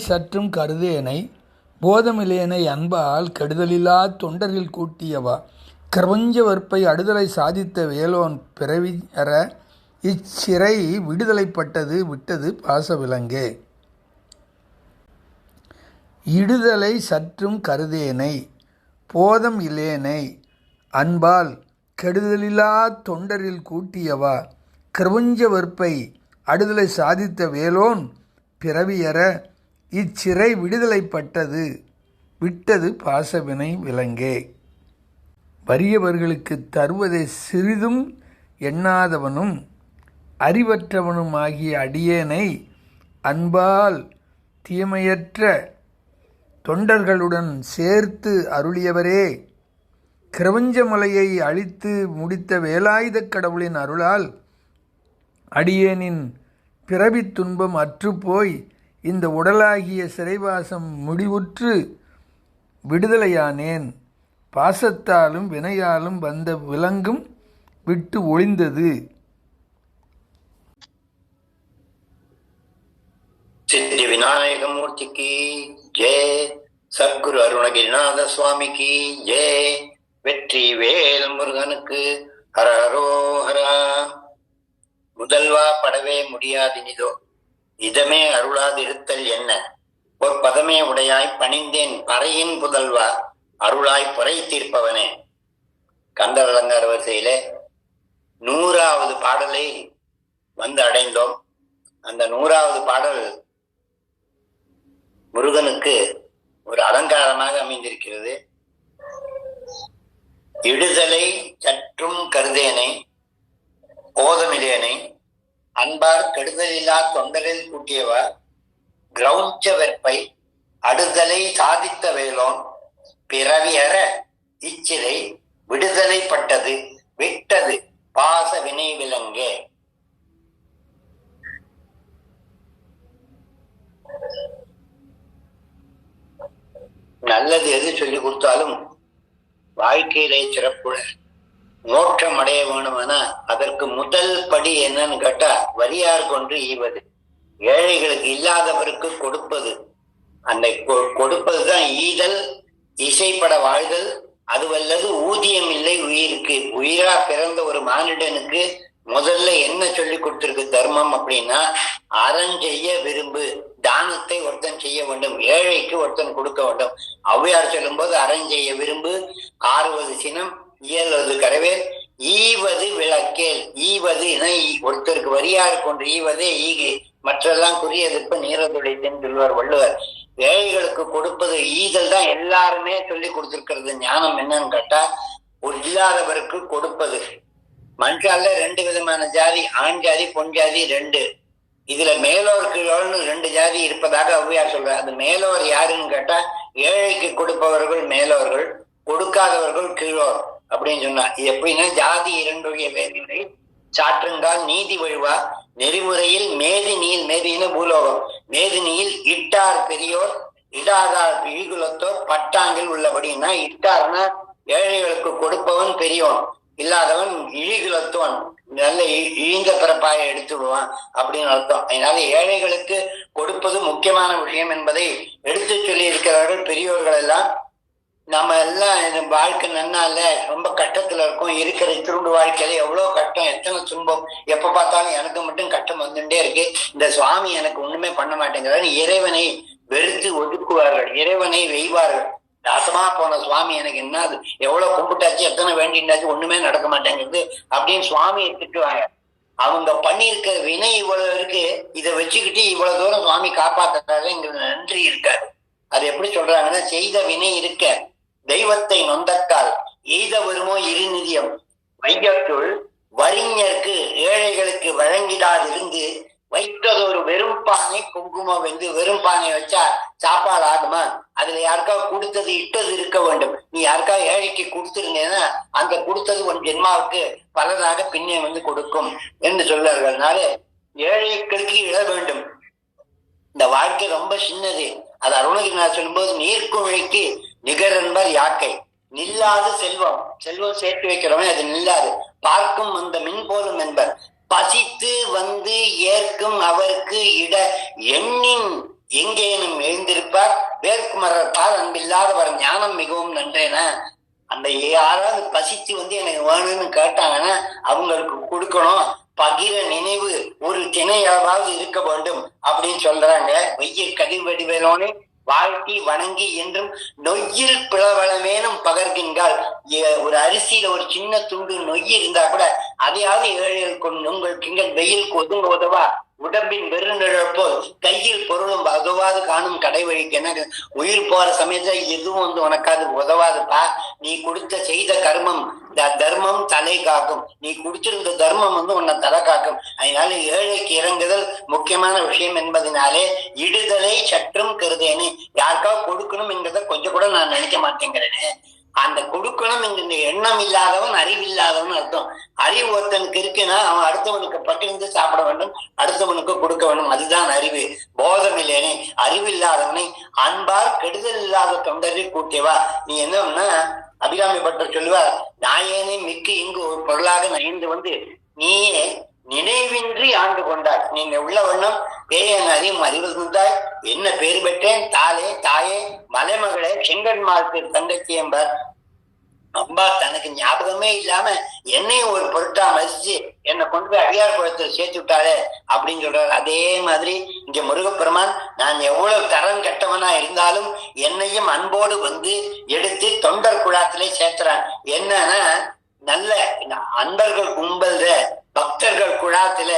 சற்றும் கருதேனை போதமிலேனை அன்பால் கெடுதலில்லா தொண்டரில் கூட்டியவா கிரபஞ்ச வற்பை அடுதலை சாதித்த வேலோன் பிறவியற இச்சிறை விடுதலைப்பட்டது விட்டது பாச விலங்கே. இடுதலை சற்றும் கருதேனை போதம் இலேனை அன்பால் கெடுதலில்லா தொண்டரில் கூட்டியவா கிரபஞ்ச வற்பை அடுதலை சாதித்த வேலோன் பிறவியற இச்சிறை விடுதலைப்பட்டது விட்டது பாசவினை விலங்கே. வறியவர்களுக்கு தருவதை சிறிதும் எண்ணாதவனும் அறிவற்றவனும் ஆகிய அடியேனை அன்பால் தீமையற்ற தொண்டர்களுடன் சேர்த்து அருளியவரே, கிரவஞ்சமலையை அழித்து முடித்த வேலாயுதக் கடவுளின் அருளால் அடியேனின் பிறவித் துன்பம் அற்றுப்போய் இந்த உடலாகிய சிறைவாசம் முடிவுற்று விடுதலையானேன். பாசத்தாலும் வினையாலும் வந்த விலங்கும் விட்டு ஒளிந்தது. சித்தி விநாயகமூர்த்திக்கு ஜெய, சத்குரு அருணகிரிநாத சுவாமிக்கு ஜெய, வெற்றி வேல் முருகனுக்கு ஹரஹரோஹரா. முதல்வா படவே முடியாதினிதோ இதமே அருளாது இருத்தல் என்ன, ஒரு பதமே உடையாய் பணிந்தேன் பறையின் புதல்வா அருளாய் பொறை தீர்ப்பவனே. கந்தர் அலங்கார வரிசையில 100வது பாடலை வந்து அடைந்தோம். அந்த 100வது பாடல் முருகனுக்கு ஒரு அலங்காரமாக அமைந்திருக்கிறது. இடுதலை சற்றும் கருதேனை போதமிலேனை அன்பார் கெடுதலில்லா தொண்டரில் கூட்டியவா கிரௌஞ்ச வெற்பை அடுதலை சாதித்த வேலோன் பிறவியற இச்சிறை விடுதலைப்பட்டது விட்டது பாச வினை விலங்கே. நல்லது எது சொல்லி கொடுத்தாலும் வாழ்க்கையிலே சிறப்புட மோட்சம் அடைய வேணும்னா அதற்கு முதல் படி என்னன்னு கேட்டா வரியார் கொண்டு ஈவது, ஏழைகளுக்கு இல்லாதவருக்கு கொடுப்பது. அந்த கொடுப்பதுதான் ஈதல், இசைப்பட வாழ்தல். அதுவல்லது ஊதியம் இல்லை உயிருக்கு. உயிரா பிறந்த ஒரு மானிடனுக்கு முதல்ல என்ன சொல்லி கொடுத்திருக்கு தர்மம் அப்படின்னா, அறஞ்செய்ய விரும்பு, தானத்தை ஒருத்தன் செய்ய வேண்டும், ஏழைக்கு ஒருத்தன் கொடுக்க வேண்டும். ஔவையார் சொல்லும் போது அறஞ்செய்ய விரும்பு, ஆறுவது சினம், இயல்வது கரவேல், ஈவது விளக்கேல். ஈவது ஒருத்தருக்கு வரியாறு கொண்டு ஈவதே ஈகை, மற்றெல்லாம் குறியெதிர்ப்பு நீரதுடைத்தேன்னு சொல்லுவார் வள்ளுவர். ஏழைகளுக்கு கொடுப்பது ஈதல் தான் எல்லாருமே சொல்லி கொடுத்திருக்கிறது. ஞானம் என்னன்னு கேட்டா இல்லாதவருக்கு கொடுப்பது. மனுஷால 2 விதமான ஜாதி, ஆண் ஜாதி பொன் ஜாதி 2. இதுல மேலோர் கீழோர்னு 2 ஜாதி இருப்பதாக ஔவையார் சொல்றார். அது மேலோர் யாருன்னு கேட்டா ஏழைக்கு கொடுப்பவர்கள் மேலோர்கள், கொடுக்காதவர்கள் கீழோர் அப்படின்னு சொன்னா. இது எப்படின்னா, ஜாதி 2 வேதிமுறை சாற்றுங்கால் நீதி வழுவா நெறிமுறையில் மேதி நீல், மேதின பூலோகம், மேதினியில் இட்டார் பெரியோர் இடாதார் இழிகுலத்தோர் பட்டாங்கில் உள்ளபடினா, இட்டார்னா ஏழைகளுக்கு கொடுப்பவன் பெரியோன், இல்லாதவன் இழிகுலத்தோன், நல்ல இழிந்த பிறப்பாயை எடுத்து விடுவான் அப்படின்னு அர்த்தம். அதனால ஏழைகளுக்கு கொடுப்பது முக்கியமான விஷயம் என்பதை எடுத்து சொல்லி இருக்கிறவர்கள் பெரியோர்கள் எல்லாம். நம்ம எல்லாம் வாழ்க்கை நன்னால ரொம்ப கஷ்டத்துல இருக்கோம். இருக்கிற திருண்டு வாழ்க்கையில எவ்வளவு கஷ்டம், எத்தனை துன்பம், எப்ப பார்த்தாலும் எனக்கு மட்டும் கஷ்டம் வந்துட்டே இருக்கு, இந்த சுவாமி எனக்கு ஒண்ணுமே பண்ண மாட்டேங்கிறாரு, இறைவனை வெறுத்து ஒதுக்குவார்கள், இறைவனை வெய்வார்கள். நாசமா போன சுவாமி எனக்கு என்ன, எவ்வளவு கும்பிட்டாச்சு, எத்தனை வேண்டிண்டாச்சு, ஒண்ணுமே நடக்க மாட்டேங்கிறது அப்படின்னு சுவாமியை திட்டுவாங்க. அவங்க பண்ணியிருக்கிற வினை இவ்வளவு இருக்கு, இதை வச்சுக்கிட்டு இவ்வளவு தூரம் சுவாமி காப்பாத்துறாருங்கிறது நன்றி இருக்காது. அது எப்படி சொல்றாங்கன்னா, செய்த வினை இருக்க தெய்வத்தை நொந்தக்கால் எய்த வருமோ இருநிதியம் வைகத்துள் வறிஞருக்கு ஏழைகளுக்கு வழங்கிடாதிருந்து வைத்ததொரு வெறும் பானை குங்குமம் வெந்து. வெறும் பானை வச்சா சாப்பாடு ஆகுமா? அதுல யாருக்கா கொடுத்தது இட்டது இருக்க வேண்டும். நீ யாருக்கா ஏழைக்கு கொடுத்துருந்தேன்னா அந்த கொடுத்தது உன் ஜென்மாவுக்கு பலனாக பின்னே வந்து கொடுக்கும் என்று சொல்றார்கள்னால ஏழைகளுக்கு இட வேண்டும். இந்த வாழ்க்கை ரொம்ப சின்னது. அது அருணகிரிநாதர் சொல்லும்போது நீர்க்குழைக்கு நிகர் என்பர் யாக்கை, நில்லாது செல்வம், செல்வம் சேர்த்து வைக்கிறவன் அது நில்லாது. பார்க்கும் அந்த மின் போலும் என்பர், பசித்து வந்து ஏற்கும் அவருக்கு இட எண்ணின் எங்கேனும் எழுந்திருப்பார் வேர்க்குமரர் பால் அன்பில்லாதவர் ஞானம் மிகவும் நன்றேனா. அந்த யாராவது பசித்து எனக்கு வேணும்னு கேட்டாங்கன்னா அவங்களுக்கு கொடுக்கணும். பகிர நினைவு ஒரு திணை அளவாவது இருக்க வேண்டும் அப்படின்னு சொல்றாங்க. வெய்யற் கதிர்வடிவேலோனே வாழ்த்தி வணங்கி என்றும் நொய்யில் பிளவளமேனும் பகர்கின்றால். ஒரு அரிசியில ஒரு சின்ன துண்டு நொய் இருந்தா கூட அதையாவது ஏழைகள் கொண்டு உங்கள் வெயிலுக்கு ஒதுங்க உதவா. உடம்பின் வெறுநிழப்போல் கையில் பொருளும் உதவாது காணும் கடை வழிக்கு. எனக்கு உயிர் போற சமயத்துல எதுவும் உனக்காது உதவாதுப்பா. நீ கொடுத்த செய்த கர்மம் தர்மம் தலை காக்கும். நீ குடிச்சிருந்த தர்மம் உன்னை தலை காக்கும். அதனால ஏழைக்கு இறங்குதல் முக்கியமான விஷயம் என்பதனாலே இடுதலை சற்றும் கருதேன்னு யாருக்காவது கொடுக்கணும் என்கிறத கொஞ்சம் கூட நான் நினைக்க மாட்டேங்கிறேன்னு. அந்த கொடுக்கணும் என்கின்ற எண்ணம் இல்லாதவன் அறிவில்லாதவன் அர்த்தம். அறிவு ஒருத்தனுக்கு இருக்குன்னா அவன் அடுத்தவனுக்கு பட்டிருந்து சாப்பிட வேண்டும், அடுத்தவனுக்கு கொடுக்க வேண்டும். அதுதான் அறிவு. போதம் இல்லையனே அறிவில்லாதவனை அன்பார் கெடுதல் இல்லாத தொண்டரை கூட்டியவா. நீ என்னன்னா அபிராமி பட்டர் சொல்லுவார், நாயேனே மிக்கு இங்கு ஒரு பொருளாக நயந்து நீயே நினைவின்றி ஆண்டு கொண்டாய். நீங்க உள்ள வண்ணம் பேயன் அறியும் அறிவிருந்தாய். என்ன பேர் பெற்றேன் தாலே தாயே மலைமகளே செங்கன்மார்க்கு தங்கச்சி என்பார். அம்பா தனக்கு ஞாபகமே இல்லாம என்னையும் ஒரு பொருட்டா மதிச்சு என்னை கொண்டு போய் அடியார் குளத்தில் சேர்த்து விட்டாளே அப்படின்னு சொல்றாரு. அதே மாதிரி இங்க முருகப்பெருமான் நான் எவ்வளவு தரம் கெட்டவனா இருந்தாலும் என்னையும் அன்போடு எடுத்து தொண்டர் குழாத்திலே சேர்த்துறான். என்னன்னா நல்ல அன்பர்கள் கும்பல்ல பக்தர்கள் குழாத்துல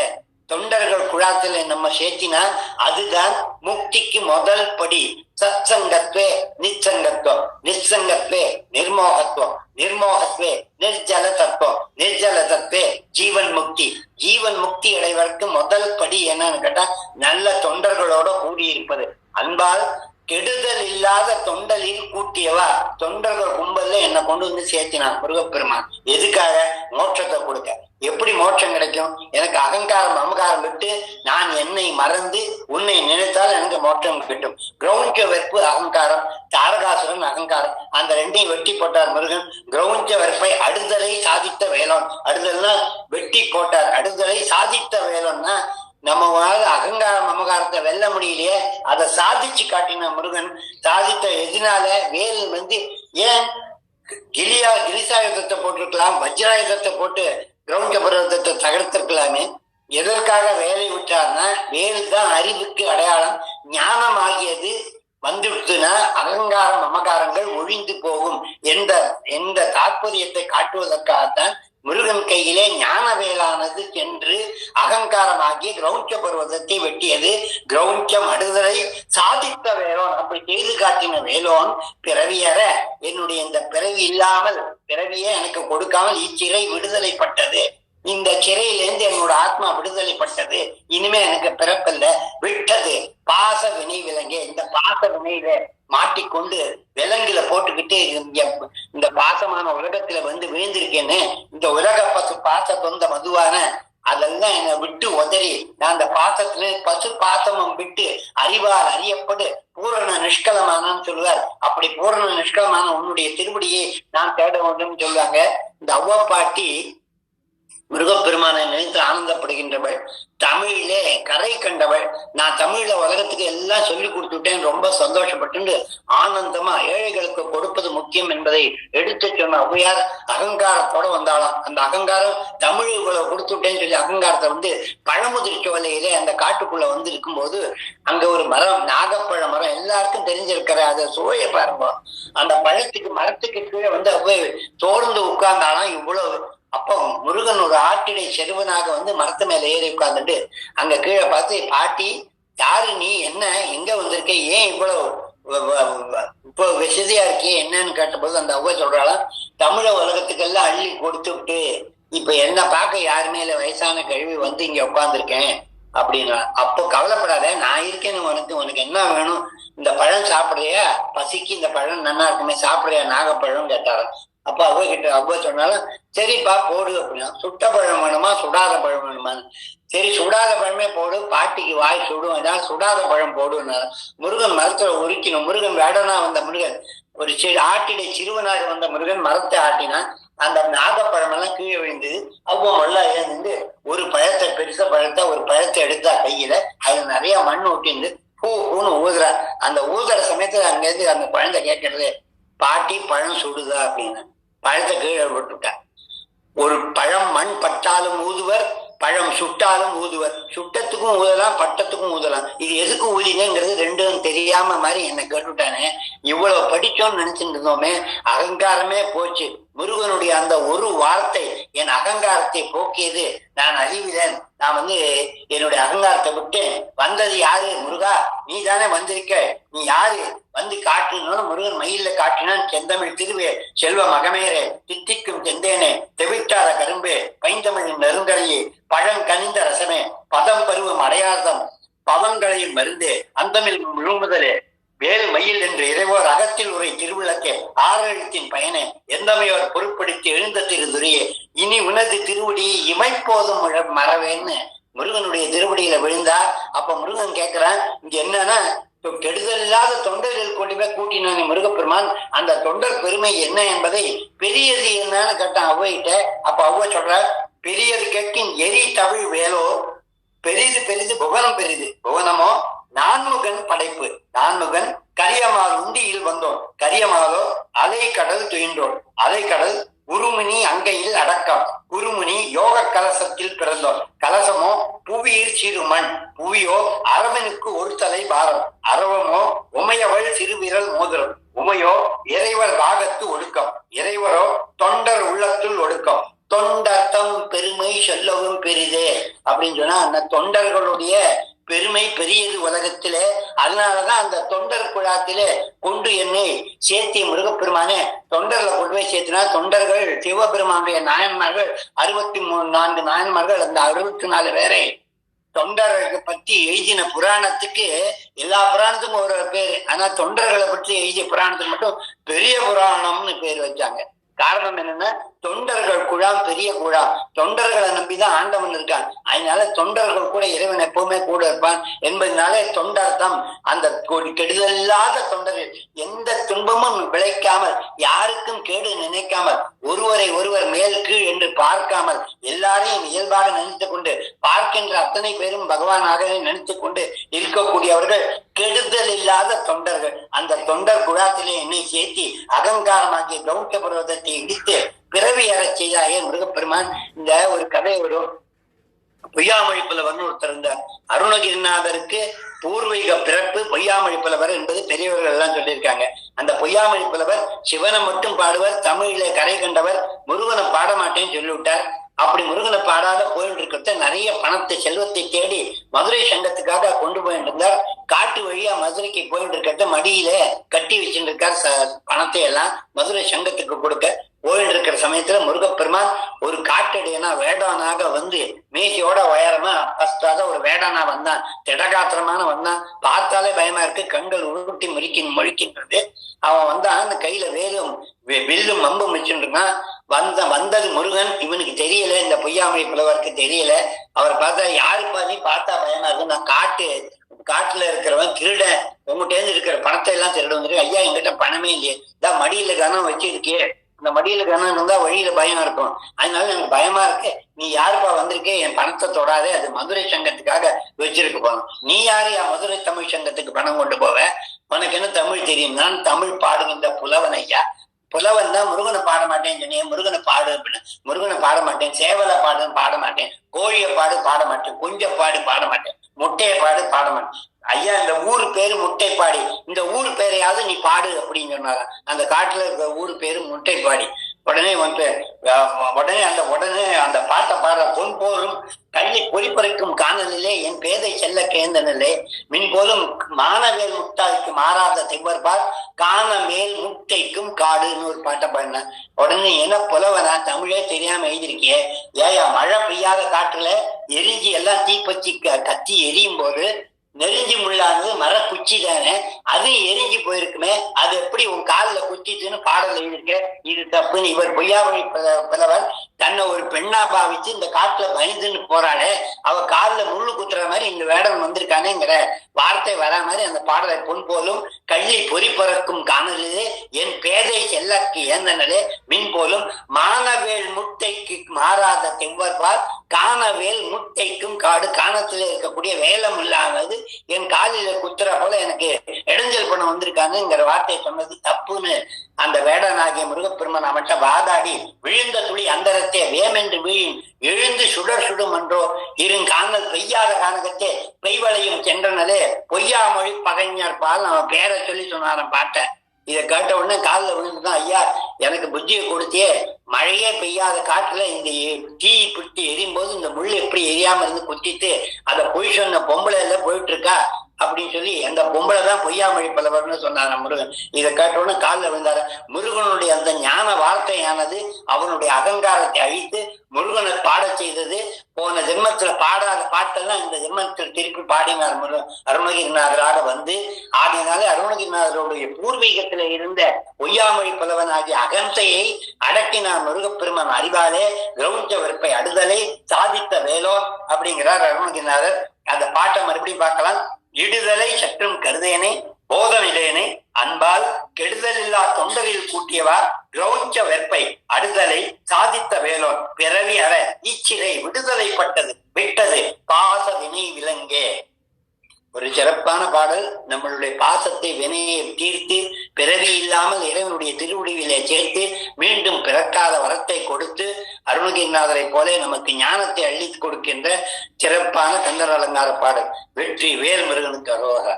தொண்டர்கள் குழாத்துல நம்ம சேர்த்தினா அதுதான் முக்திக்கு முதல் படி. சத் சங்கத்வே நிச்சங்கத்துவம், நிச்சங்கத்வே நிர்மோகத்துவம், நிர்மோகத்வே நிர்ஜல தத்துவம், நிர்ஜல தத்துவே ஜீவன் முக்தி. ஜீவன் முக்தி அடைவதற்கு முதல் படி என்னன்னு கேட்டா நல்ல தொண்டர்களோட கூடியிருப்பது. அன்பால் கெடுதல் இல்லாத தொண்டலில் கூட்டியவா. தொண்டர்கள் கும்பல்ல என்னை கொண்டு சேர்த்தினான் முருகப்பெருமான். எதுக்காக? மோட்சத்தை கொடுக்க. எப்படி மோட்சம் கிடைக்கும்? எனக்கு அகங்காரம் அமகாரம் விட்டு நான் என்னை மறந்து உன்னை நினைத்தால் எனக்கு மோட்சம் கிட்டும். கிரௌஞ்ச வெறுப்பு அகங்காரம், தாரகாசுரன் அகங்காரம். அந்த ரெண்டையும் வெட்டி போட்டார் முருகன். கிரௌஞ்ச வெறுப்பை அடுதலை சாதித்த வேலோன். அடுதல்னா வெட்டி போட்டார். அடுதலை சாதித்த வேலோன்னா நம்ம அகங்காரம் மமகாரத்தை வெல்ல முடியலையே, அதை சாதிச்சு காட்டின முருகன். சாதித்த எதினால வேல் ஏன் கிரிசாயுதத்தை போட்டிருக்கலாம், வஜ்ராயுதத்தை போட்டு கிரௌஞ்ச பர்வதத்தை தகர்த்திருக்கலாமே. எதற்காக வேலை விட்டார்னா வேல் தான் அறிவுக்கு அடையாளம். ஞானம் ஆகியது வந்துவிட்டுனா அகங்காரம் மமகாரங்கள் ஒழிந்து போகும் என்ற தாற்பயத்தை காட்டுவதற்காகத்தான் முருகன் கையிலே ஞான வேலானது சென்று அகங்காரமாகி கிரௌஞ்ச பர்வதத்தை வெட்டியது. கிரௌஞ்சம் அடுதலை சாதித்த வேலோன். அப்படி செய்து காட்டின வேலோன் பிறவியற என்னுடைய இந்த பிறவி இல்லாமல் பிறவியே எனக்கு கொடுக்காமல் இச்சிறை விடுதலை பட்டது. இந்த சிறையிலேருந்து என்னோட ஆத்மா விடுதலை பட்டது. இனிமே எனக்கு பிறப்பில்ல விட்டது. பாச வினை விலங்கு. இந்த பாச வினையில மாட்டிக்கொண்டு விலங்குல போட்டுக்கிட்டு இந்த பாசமான உலகத்துல விழுந்திருக்கேன்னு இந்த உலக பாச தொந்த மதுவான அதெல்லாம் என்னை விட்டு உதறி நான் அந்த பாசத்துல பசு பாசமும் விட்டு அறிவால் அறியப்படு பூரண நிஷ்கலமானான்னு சொல்லுவார். அப்படி பூரண நிஷ்கலமான உன்னுடைய திருவடியை நான் தேட வேண்டும் சொல்லுவாங்க. இந்த அவ்வாப்பாட்டி முருகப்பெருமானை நினைத்து ஆனந்தப்படுகின்றவள். தமிழிலே கரை கண்டவள். நான் தமிழ்ல உலகத்துக்கு எல்லாம் சொல்லி கொடுத்துட்டேன், ரொம்ப சந்தோஷப்பட்டு ஆனந்தமா ஏழைகளுக்கு கொடுப்பது முக்கியம் என்பதை எடுத்து சொன்ன ஔவையார் அகங்காரத்தோட வந்தாலும் அந்த அகங்காரம் தமிழ் இவ்வளவு கொடுத்துட்டேன்னு சொல்லி அகங்காரத்தை பழமுதிர் சோலையிலே அந்த காட்டுக்குள்ள இருக்கும்போது அங்க ஒரு மரம், நாகப்பழ மரம், எல்லாருக்கும் தெரிஞ்சிருக்கிற அதை சுவைய பாருங்க. அந்த பழத்துக்கு மரத்துக்கு கீழே அவ்வை தோர்ந்து உட்கார்ந்தாலும் இவ்வளவு. அப்போ முருகன் ஒரு ஆட்டிடை செருவனாக மரத்து மேல ஏறி உட்கார்ந்துட்டு அங்க கீழே பார்த்து, பாட்டி யாரு நீ, என்ன எங்க வந்திருக்க, ஏன் இவ்வளவு இப்போ வசதியா இருக்கே என்னன்னு கேட்டபோது அந்த அவ்வை சொல்றாளாம், தமிழ உலகத்துக்கெல்லாம் அள்ளி கொடுத்து விட்டு இப்ப என்ன பார்க்க யாருமே இல்ல, வயசான கழுவி இங்க உட்கார்ந்துருக்கேன் அப்படின்னா. அப்போ கவலைப்படாத, நான் இருக்கேன்னு உனக்கு என்ன வேணும், இந்த பழம் சாப்பிடுறியா, பசிக்கு இந்த பழம் நல்லா இருக்குமே சாப்பிடுறியா, நாகப்பழம் கேட்டாராம். அப்ப அவ்வை கிட்ட அவ்வை சொன்னாலும் சரிப்பா போடு அப்படின்னா. சுட்ட பழம் வேணுமா சுடாத பழம் வேணுமா? சரி சுடாத பழமே போடு, பாட்டிக்கு வாய் சுடும், ஏதாவது சுடாத பழம் போடுனாரு. முருகன் மரத்துல உருக்கினும். முருகன் வேடனா வந்த முருகன் ஒரு ஆட்டிடை சிறுவனாக வந்த முருகன் மரத்தை ஆட்டினா அந்த நாகப்பழம் எல்லாம் கீழே விழுந்தது. அவ்வளோ நல்லா இருந்து ஒரு பழத்தை, பெருச பழத்தை, ஒரு பழத்தை எடுத்தா கையில, அதுல நிறைய மண் ஒட்டிந்து பூன்னு ஊதுறா. அந்த ஊதுற சமயத்துல அங்கேருந்து அந்த குழந்தை கேட்கறது, பாட்டி பழம் சுடுதா அப்படின்னு. பழத்தை கீழே விட்டுட்டா. ஒரு பழம் மண் பட்டாலும் ஊதுவர், பழம் சுட்டாலும் ஊதுவர். சுட்டத்துக்கும் ஊதலாம், பட்டத்துக்கும் ஊதலாம். இது எதுக்கு ஊதினேங்கிறது ரெண்டும் தெரியாம மாதிரி என்ன கேட்டுட்டானே. இவ்வளவு படிச்சோம்னு நினைச்சுட்டு இருந்தோமே, அகங்காரமே போச்சு. முருகனுடைய அந்த ஒரு வார்த்தை என் அகங்காரத்தை போக்கியது. நான் அறிவிறேன், நான் என்னுடைய அகங்காரத்தை விட்டு வந்தது யாரு? முருகா நீ தானே வந்திருக்க, நீ யாரு வந்து காட்டுன்னு முருகன் மயில காட்டினான். செந்தமிழ் திருவே செல்வ மகமேரே தித்திக்கும் செந்தேனே தெவிட்டாத கரும்பே பைந்தமிழின் நெருங்கலையே பழங்கனிந்த ரசமே பதம் பருவம் அடையாதம் பவங்களையும் மருந்தே அந்தமில் முழுமுதலே வேறு மயில் என்று இறைவோர் அகத்தில் உரை திருவிளக்கே ஆறெழுத்தின் பயனே எந்தமையோர் பொருட்படுத்தி எழுந்த திருதுரியே இனி உனது திருவடியை இமைப்போதும் மறவேன்னு முருகனுடைய திருவடியில விழுந்தா. அப்ப முருகன் கேட்கிறான், இங்க என்னன்னா கெடுதல் இல்லாத தொண்டர்கள் கொண்டு போய் கூட்டினானே முருகப்பெருமான், அந்த தொண்டர் பெருமை என்ன என்பதை பெரியது என்னன்னு கேட்டான் அவ்வைகிட்ட. அப்ப அவ்வை சொல்ற, பெரியது கேட்கின் எரி தமிழ் வேலோ பெரிது பெரிது புவனம் பெரிது புவனமோ நான்முகன் படைப்பு நான்முகன் கரியமால் உண்டியில் வந்தோம் கரியமாலோ அலை கடல் துயின்றோம் அலை கடல் குருமுனி அங்கையில் அடக்கம் குருமுனி யோக கலசத்தில் பிறந்தோம் கலசமோ புவியீர் சிறுமண் புவியோ அரவனுக்கு ஒரு தலை பாரம் அரவமோ உமையவள் சிறுவிரல் மோதிரம் உமையோ இறைவர் பாகத்து ஒடுக்கம் இறைவரோ தொண்டர் உள்ளத்துள் ஒடுக்கம் தொண்டர்த்தம் பெருமை சொல்லவும் பெரிதே அப்படின்னு சொன்னா அந்த தொண்டர்களுடைய பெருமை பெரியது உலகத்திலே. அதனாலதான் அந்த தொண்டர் குழாத்திலே கொண்டு என்னை சேர்த்தி முருகப்பெருமானே தொண்டர்ல கொண்டு போய் சேர்த்தினா தொண்டர்கள் சிவபெருமானுடைய நாயன்மார்கள் 64 நாயன்மார்கள் அந்த 64 பேரை தொண்டர்களை பற்றி எழுதின புராணத்துக்கு எல்லா புராணத்துக்கும் ஒரு பேரு. ஆனா தொண்டர்களை பற்றி எழுதிய புராணத்துக்கு மட்டும் பெரிய புராணம்னு பேர் வச்சாங்க. காரணம் என்னன்னா தொண்டர்கள் குழாம் பெரிய குழாம், தொண்டர்களை நம்பிதான் ஆண்டவன் இருக்கான். அதனால தொண்டர்கள் கூட இறைவன் எப்பவுமே கூட இருப்பான் என்பதனாலே தொண்டர்தம் அந்த கெடுதல் இல்லாத தொண்டர்கள் எந்த துன்பமும் விளைக்காமல் யாருக்கும் கேடு நினைக்காமல் ஒருவரை ஒருவர் மேல் கீழ் என்று பார்க்காமல் எல்லாரையும் இயல்பாக நினைத்துக் கொண்டு பார்க்கின்ற அத்தனை பேரும் பகவானாகவே நினைத்துக் கொண்டு இருக்கக்கூடியவர்கள் கெடுதல் இல்லாத தொண்டர்கள். அந்த தொண்டர் குழாத்திலே என்னை சேர்த்தி அகங்காரமாகிய கௌட்ட பர்வதத்தை இடித்து பிறவி அறச் செய்தாயே முருகப்பெருமான். இந்த ஒரு கதை வரும், பொய்யாமொழி புலவர்னு ஒருத்தர் இருந்தார். அருணகிரிநாதருக்கு பூர்வீக பிறப்பு பொய்யாமொழி புலவர் என்பது பெரியவர்கள் எல்லாம் சொல்லியிருக்காங்க. அந்த பொய்யாமொழி புலவர் சிவனை மட்டும் பாடுவர், தமிழிலே கரை கண்டவர், முருகனை பாட மாட்டேன்னு சொல்லிவிட்டார். அப்படி முருகனை பாடாத போயிட்டு இருக்கிறத நிறைய பணத்தை செல்வத்தை தேடி மதுரை சங்கத்துக்காக கொண்டு போயிட்டு இருந்தார். காட்டு வழியா மதுரைக்கு போயிட்டு இருக்கிறத மடியில கட்டி வச்சுட்டு இருக்கார். பணத்தை எல்லாம் மதுரை சங்கத்துக்கு கொடுக்க போயிட்டு இருக்கிற சமயத்துல முருகப்பெருமான் ஒரு காட்டடியனா வேடானாக வந்து மேசியோட உயரமா பஸ்டாக ஒரு வேடானா வந்தான். திடகாத்திரமான வந்தான். பார்த்தாலே பயமா இருக்கு. கண்கள் உருட்டி முழிக்கின்றது. அவன் வந்தான். அந்த கையில வேலும் வில்லும் மம்பும் வச்சுருக்கான். வந்தது முருகன். இவனுக்கு தெரியல, இந்த பொய்யாமொழி புலவருக்கு தெரியல. அவர் பார்த்தா யாருப்பா நீ? பார்த்தா பயமா இருக்கு. நான் காட்டுல இருக்கிறவன் திருடன், உங்ககிட்ட இருக்கிற பணத்தை எல்லாம் திருட வந்துருக்கு. ஐயா என்கிட்ட பணமே இல்லையே, இதான் மடியில கனம் வச்சிருக்கே, அந்த மடியில கனம் இருந்தா வழியில பயம் இருக்கும், அதனால எனக்கு பயமா இருக்கு. நீ யாருப்பா வந்திருக்கே, என் பணத்தை தொடாதே, அது மதுரை சங்கத்துக்காக வச்சிருக்க போனோம். நீ யாரு மதுரை தமிழ் சங்கத்துக்கு பணம் கொண்டு போவ? உனக்கு என்ன தமிழ் தெரியும்? நான் தமிழ் பாடுகின்ற புலவன் ஐயா. புலவன் தான் முருகனை பாட மாட்டேன்னு சொன்னேன். முருகனை பாடு அப்படின்னு. முருகனை பாட மாட்டேன். சேவலை பாடுன்னு பாட மாட்டேன். கோழியை பாட மாட்டேன். குஞ்ச பாட மாட்டேன். முட்டையை பாட மாட்டேன். ஐயா இந்த ஊர் பேரு முட்டைப்பாடி, இந்த ஊர் பேரையாவது நீ பாடு அப்படின்னு சொன்னாரா. அந்த காட்டுல இருக்கிற ஊர் பேரு முட்டைப்பாடி. உடனே அந்த பாட்டை பாடுற பொன் போலும் கள்ளி பொறிப்பறைக்கும் காணலிலே என் பேதை செல்ல கேந்தனிலே மின் போலும் மானவேல் முட்டாய்க்கு மாறாத திவர்பால் காண மேல் முட்டைக்கும் காடுன்னு ஒரு பாட்டை பாடின. உடனே என்ன புலவனா, தமிழே தெரியாம எழுதிருக்கியே, ஏயா மழை பெய்யாத காட்டுல எரிஞ்சு எல்லாம் தீப்பச்சி கத்தி எரியும் போது நெருஞ்சி முள்ளானது மர குச்சி தானே, அது எரிஞ்சு போயிருக்குமே, அது எப்படி உன் காலில் குச்சிச்சுன்னு பாடல் எழுதியிருக்க, இது தப்புன்னு இவர் பொய்யாமொழி புலவர் தன்னை ஒரு பெண்ணா பாவிச்சு இந்த காட்டுல பயந்துன்னு போறாளே, அவ காலில் முள்ளு குத்துற மாதிரி இந்த வேடம் வந்திருக்கானேங்கிற வார்த்தை வரா மாதிரி அந்த பாடலை பொன் போலும் கள்ளி பொறி பறக்கும் காணலிலே என் பேதை செல்லக்கு ஏந்தனலே மின் போலும் மானவேல் முட்டைக்கு மாறாத தெவ்வர்பால் காணவேல் முட்டைக்கும் காடு. காணத்துல இருக்கக்கூடிய வேலம் இல்லாதது என் காலில குத்துற போல எனக்கு இடைஞ்சல் பண்ண வந்திருக்காங்கிற வார்த்தையை சொன்னது தப்புன்னு அந்த வேடனாகிய முருகப்பெருமன் அவன்கிட்ட வாதாடி விழுந்த துளி அந்தரத்தே வேமென்று வீழின் எழுந்து சுடர் சுடும் என்றோ இருங்கானல் பெய்யாத கானகத்தே பெய்வளையும் சென்றனலே பொய்யா மொழி பகைஞர் பால் அவன் பேரை சொல்லி சொன்னாரன் பாட்ட. இதை கேட்ட உடனே காலில் விழுந்துதான், ஐயா எனக்கு புத்தியை கொடுத்தே, மழையே பெய்யாத காட்டுல இந்த தீ பிடித்து எரியும் போது இந்த முள் எப்படி எரியாம இருந்து குத்திட்டு அதை பொய் சொன்ன பொம்பளை எல்லாம் போயிட்டு இருக்கா அப்படின்னு சொல்லி அந்த பொம்பளை தான் பொய்யாமொழி பலவர்னு சொன்னார் முருகன். இதை கேட்டவுடனே காலில் விழுந்தாரு. முருகனுடைய அந்த ஞான வார்த்தையானது அவனுடைய அகங்காரத்தை அழித்து முருகனை பாட செய்தது. போன ஜென்மத்துல பாடாத பாட்டெல்லாம் இந்த ஜென்மத்தில் திருப்பி பாடினார் முருகன். அருணகிரிநாதராக வந்து ஆடினாலே அருணகிரிநாதருடைய பூர்வீகத்துல இருந்த பொய்யாமொழி புலவன் ஆகிய அகந்தையை அடக்கினார் முருகப்பெருமன் அறிவாலே. கிரௌஞ்ச வெறுப்பை அடுதலை சாதித்த வேலோ அப்படிங்கிறார் அருணகிரிநாதர். அந்த பாட்டை மறுபடியும் பார்க்கலாம். இடுதலை சற்றும் கருதேனே போதனிலேனே அன்பால் கெடுதல் இல்லா தொண்டரில் கூட்டியவா கிரௌஞ்ச வெற்பை அடுதலை சாதித்த வேலோன் பிறவி அற இச்சிறை விடுதலை பட்டது விட்டது பாச வினை விலங்கே. ஒரு சிறப்பான பாடல். நம்மளுடைய பாசத்தை வினையை தீர்த்து பிறவி இல்லாமல் இறைவனுடைய திருவுடிவிலே சேர்த்து மீண்டும் பிறக்காத வரத்தை கொடுத்து அருணகிரிநாதரை போல நமக்கு ஞானத்தை அள்ளி கொடுக்கின்ற சிறப்பான கந்தர் அலங்கார பாடல். வெற்றி வேல் முருகனுக்கு அரோகரா.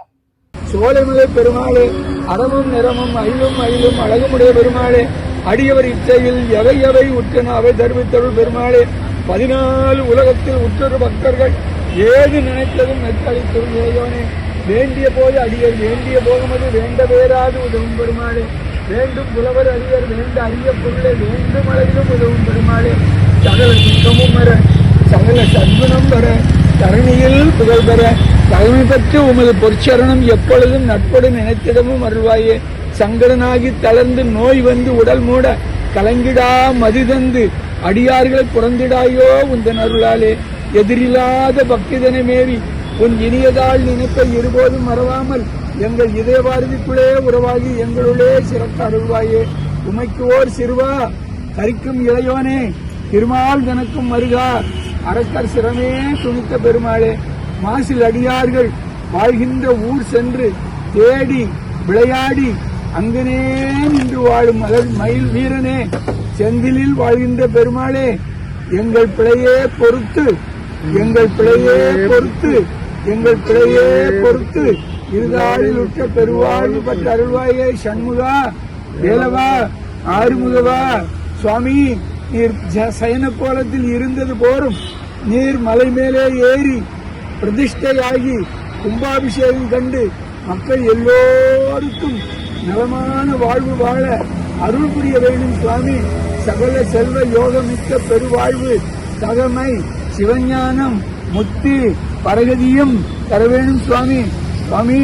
சோலைமலை பெருமாளே, அறமும் நிறமும் அயிலும் அயிலும் அழகுமுடைய பெருமாளே, அடியவர் இச்சையில் எவை எவை உற்றன அவை தருவித்தருள் பெருமாளே, 14 உலகத்தில் உற்றொரு பக்தர்கள் ஏது நினைத்ததும் நெற்றளித்தொரு இறையோனே, வேண்டிய போது அடியர் வேண்டிய போகுமது வேண்ட வேறாது உதவும் பெருமாளே, வேண்டும் புலவர் அடியர் வேண்ட அரிய பொருளை வேண்டும் அளவிலும் உதவும் பெருமாளே, சகல சுத்தமும் வர சகல சத்குணம் வர தரணியில் புகழ் பெற தகமை பெற்று உமது பொற்சரணம் எப்பொழுதும் நட்போடு நினைத்திடமும் அருள்வாயே, சங்கடனாகி தளர்ந்து நோய் வந்து உடல் மூட கலங்கிடா மதி தந்து அடியார்கள் புறந்திடாயோ உந்தன் அருளாலே, எதிரில்லாத பக்திதனை மேவி உன் இனியதால் நினைப்பை இருபோதும் மறவாமல் எங்கள் இதயபாரதிக்குள்ளே உறவாகி எங்களுள்ளே சிறக்க அருள்வாயே, உமைக்கு ஓர் சிறுவா கரிக்கும் இளையோனே, திருமால் தனக்கும் மருகா அரக்கர் சிரமே துணித்த பெருமாளே, மாசில் அடியார்கள் வாழ்கின்ற ஊர் சென்று தேடி விளையாடி அங்கனே நின்று வாழும் மயில் வீரனே, செந்திலில் வாழ்கின்ற பெருமாளே, எங்கள் பிழையே பொறுத்து எங்கள் பிழையே பொறுத்து எங்கள் பிழையே பொறுத்து இருதாளில் உற்ற பெருவாழ்வு பற்ற அருள்வாயே, சண்முகா வேலவா ஆறுமுகவா சுவாமி, நீர் சயன கோலத்தில் இருந்தது போரும், நீர் மலை மேலே ஏறி பிரதிஷ்டையாகி கும்பாபிஷேகம் கண்டு மக்கள் எல்லோருக்கும் நலமான வாழ்வு வாழ அருள் புரிய வேண்டும் சுவாமி. சகல செல்வ யோகமிக்க பெருவாழ்வு தகமை சிவஞானம் முத்தி பரகதியும் தர வேண்டும் சுவாமி. சுவாமி,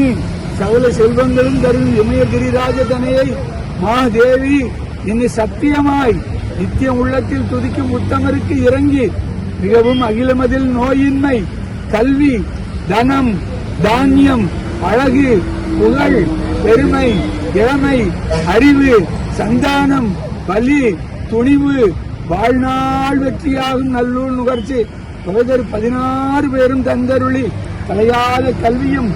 சகல செல்வங்களும் தரும் இமயகிரிராஜ தனையை மாதேவி என்னை சத்தியமாய் நித்தியம் உள்ளத்தில் துதிக்கும் உத்தமருக்கு இறங்கி மிகவும் அகிலமதில் நோயின்மை கல்வி தனம் தானியம் அழகு புகழ் பெருமை இளமை அறிவு சந்தானம் பலி துணிவு வாழ்நாள் வெற்றியாகும் நல்லூர் நுகர்ச்சி பகதர் 16 பேரும் தந்தருளி கலையாத கல்வியும்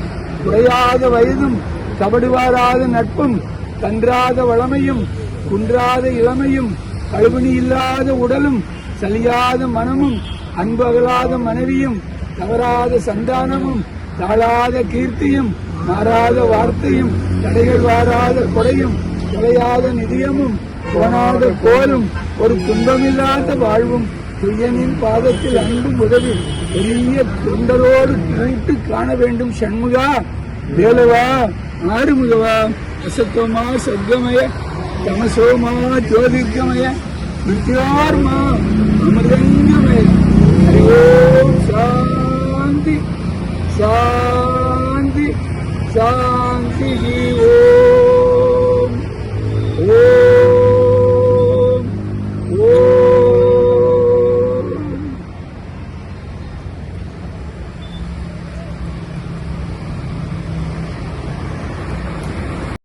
குறையாத வயதும் கபடுவாராத நட்பும் கன்றாத வளமையும் குன்றாத இளமையும் கழுவினி இல்லாத உடலும் சலியாத மனமும் அன்பகலாத மனைவியும் தவறாத சந்தானமும் தாழாத கீர்த்தியும் மாறாத வார்த்தையும் தடைகள் வாராத கொடையும் தொலையாத நிதியமும் போனாத கோலும் ஒரு துன்பமில்லாத வாழ்வும் துயனின் பாதத்தில் அன்பும் உதவி பெரிய தொண்டரோடு கூட்டு காண வேண்டும் சண்முகா வேலவா ஆறுமுகவா அசத்தோமா சத்கமய தமசோமா ஜோதிர்கமய நித்யார்மா அமிர்தங்கமய ஹரி ஓம் சாந்தி சாந்தி சாந்தி.